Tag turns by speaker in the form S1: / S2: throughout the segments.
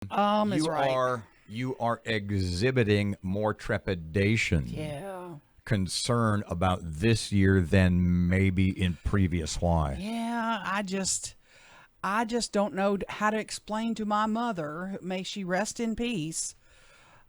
S1: Is
S2: You
S1: right.
S2: are exhibiting more trepidation,
S1: Yeah.
S2: concern about this year than maybe in previous. Why?
S1: Yeah, I just don't know how to explain to my mother, may she rest in peace,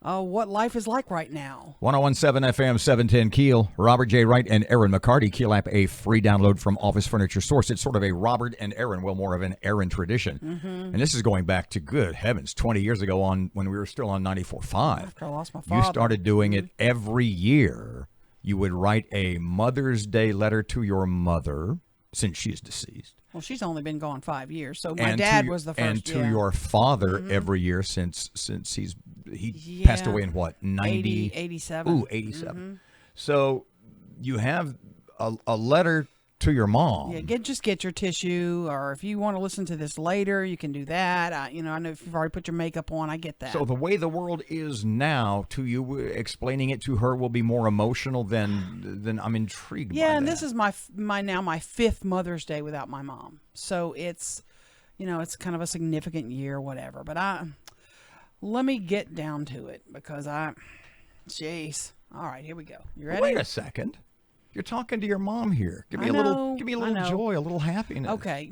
S1: what life is like right now.
S2: 1017 FM 710 Keel. Robert J. Wright and Erin McCarty. Keel app, a free download from Office Furniture Source. It's sort of a Robert and Erin, well, more of an Erin tradition. And this is going back to, good heavens, 20 years ago on when we were still on 94.5.
S1: After I lost my
S2: You
S1: father.
S2: started doing it every year. You would write a Mother's Day letter to your mother, since she's deceased.
S1: Well, she's only been gone 5 years, so my
S2: And
S1: dad
S2: to,
S1: was the first.
S2: and to
S1: yeah.
S2: your father every year since he
S1: Yeah.
S2: passed away in what, 90?
S1: 87.
S2: Ooh, 87. So you have a letter to your mom.
S1: Yeah, just get your tissue, or if you want to listen to this later, you can do that. I know if you've already put your makeup on, I get that.
S2: So the way the world is now, to you, explaining it to her will be more emotional than I'm intrigued by
S1: yeah, and
S2: that.
S1: this is my fifth Mother's Day without my mom, so it's it's kind of a significant year, whatever. But let me get down to it because jeez. All right, here we go. You ready?
S2: Wait a second. You're talking to your mom here. Give me
S1: I
S2: a little
S1: know,
S2: give me a
S1: I
S2: little
S1: know.
S2: joy, a little happiness.
S1: Okay,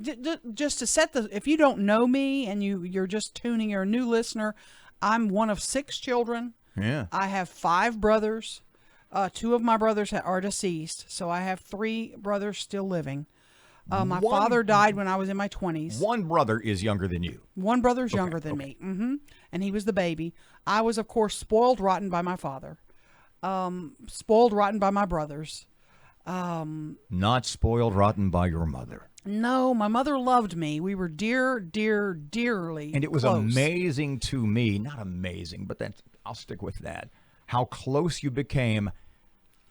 S1: just to set if you don't know me and you're just tuning, you're a new listener, I'm one of 6 children.
S2: Yeah.
S1: I have 5 brothers. 2 of my brothers are deceased, so I have 3 brothers still living. My father died when I was in my 20s.
S2: One brother is younger than you.
S1: One brother's younger than me, and he was the baby. I was, of course, spoiled rotten by my father, spoiled rotten by my brothers.
S2: Not spoiled rotten by your mother.
S1: No, my mother loved me. We were dearly
S2: And it was
S1: close.
S2: amazing to me, not amazing, but I'll stick with that, how close you became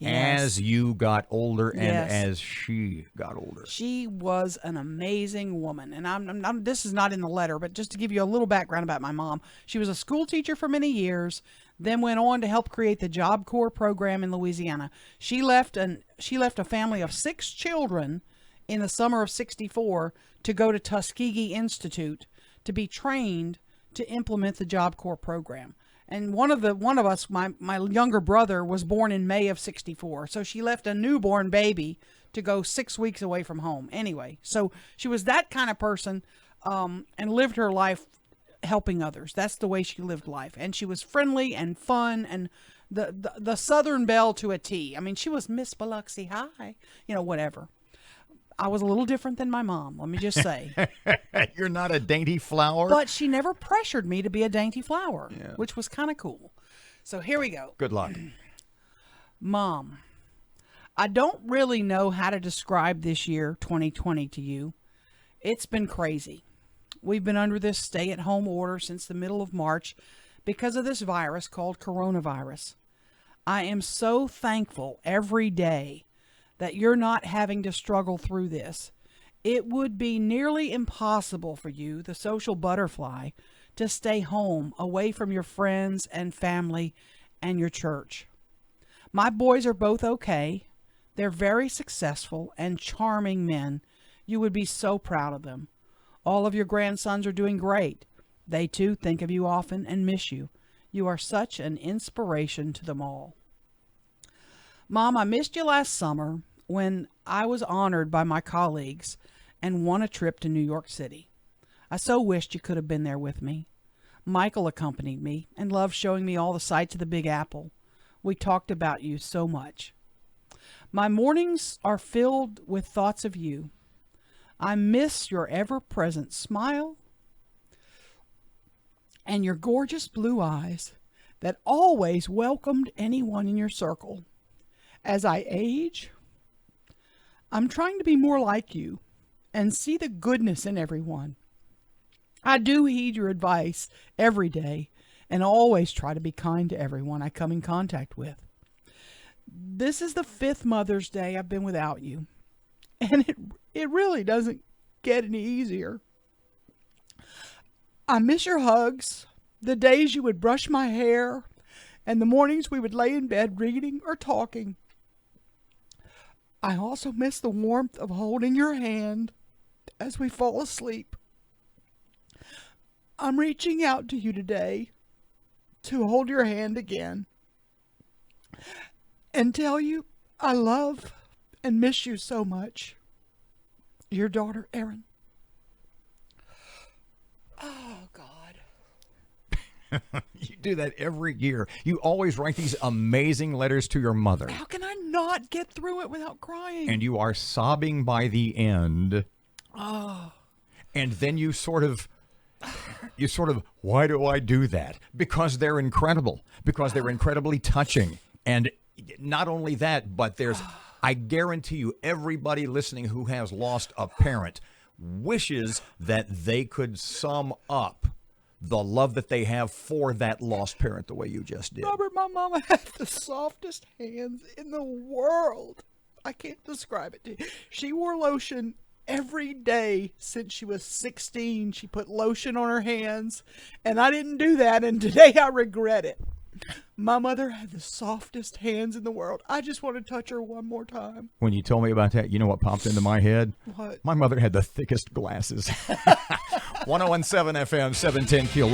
S1: Yes.
S2: as you got older and
S1: Yes.
S2: as she got older.
S1: She was an amazing woman, and this is not in the letter, but just to give you a little background about my mom, she was a school teacher for many years, then went on to help create the Job Corps program in Louisiana. She left a family of 6 children in the summer of '64 to go to Tuskegee Institute to be trained to implement the Job Corps program. And one of us, my younger brother, was born in May of '64. So she left a newborn baby to go 6 weeks away from home. Anyway, so she was that kind of person, and lived her life helping others. That's the way she lived life. And she was friendly and fun and the Southern belle to a T. I mean, she was Miss Biloxi High, whatever. I was a little different than my mom, let me just say.
S2: You're not a dainty flower.
S1: But she never pressured me to be a dainty flower, which was kind of cool. So here we go.
S2: Good luck.
S1: Mom, I don't really know how to describe this year, 2020, to you. It's been crazy. We've been under this stay-at-home order since the middle of March because of this virus called coronavirus. I am so thankful every day that you're not having to struggle through this. It would be nearly impossible for you, the social butterfly, to stay home away from your friends and family and your church. My boys are both okay. They're very successful and charming men. You would be so proud of them. All of your grandsons are doing great. They too think of you often and miss you. You are such an inspiration to them all. Mom, I missed you last summer when I was honored by my colleagues and won a trip to New York City. I so wished you could have been there with me. Michael accompanied me and loved showing me all the sights of the Big Apple. We talked about you so much. My mornings are filled with thoughts of you. I miss your ever-present smile and your gorgeous blue eyes that always welcomed anyone in your circle. As I age, I'm trying to be more like you and see the goodness in everyone. I do heed your advice every day and always try to be kind to everyone I come in contact with. This is the 5th Mother's Day I've been without you, and it really doesn't get any easier. I miss your hugs, the days you would brush my hair, and the mornings we would lay in bed reading or talking. I also miss the warmth of holding your hand as we fall asleep. I'm reaching out to you today to hold your hand again and tell you I love and miss you so much. Your daughter, Erin. Oh, God.
S2: You do that every year. You always write these amazing letters to your mother.
S1: How can I not get through it without crying?
S2: And you are sobbing by the end.
S1: Oh.
S2: And then you sort of, why do I do that? Because they're incredible. Because they're incredibly touching. And not only that, but I guarantee you, everybody listening who has lost a parent wishes that they could sum up the love that they have for that lost parent the way you just did.
S1: Robert, my mama had the softest hands in the world. I can't describe it to you. She wore lotion every day since she was 16. She put lotion on her hands, and I didn't do that, and today I regret it. My mother had the softest hands in the world. I just want to touch her one more time.
S2: When you told me about that, you know what popped into my head?
S1: What?
S2: My mother had the thickest glasses. 101.7 FM, 710 Keel.